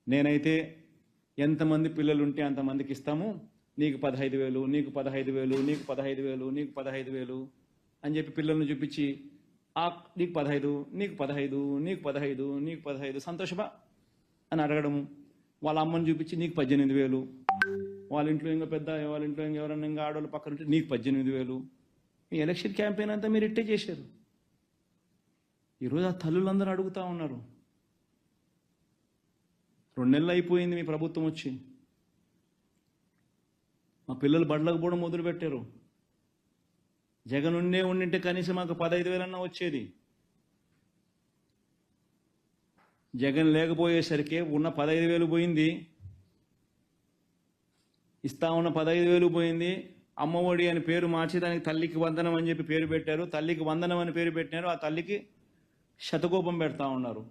నేనైతే ఎంతమంది పిల్లలు ఉంటే అంతమందికి ఇస్తాము, నీకు 15,000, నీకు 15,000, నీకు 15,000, నీకు 15,000 అని చెప్పి పిల్లల్ని చూపించి నీకు 15, నీకు 15, నీకు 15, నీకు 15 సంతోషమా అని అడగడము. వాళ్ళ అమ్మని చూపించి నీకు 18,000, వాళ్ళ ఇంట్లో ఇంకా పెద్ద, వాళ్ళ ఇంట్లో ఇంకా ఎవరన్నా ఇంకా ఆడవాళ్ళు పక్కన ఉంటే నీకు 18,000. ఈ ఎలక్షన్ క్యాంపెయిన్ అంతా మీరు ఇట్టే చేశారు. ఈరోజు ఆ తల్లులందరూ అడుగుతూ ఉన్నారు. 2 నెలలు అయిపోయింది మీ ప్రభుత్వం వచ్చి, మా పిల్లలు బడులకు కూడా మొదలుపెట్టారు. జగన్ ఉండింటే కనీసం మాకు 15,000 వచ్చేది. జగన్ లేకపోయేసరికి ఉన్న 15,000 పోయింది, ఇస్తా ఉన్న 15,000 పోయింది. అమ్మఒడి అని పేరు మార్చి దానికి తల్లికి వందనం అని చెప్పి పేరు పెట్టారు. తల్లికి వందనం అని పేరు పెట్టినారు, ఆ తల్లికి శతకోపం పెడతా ఉన్నారు.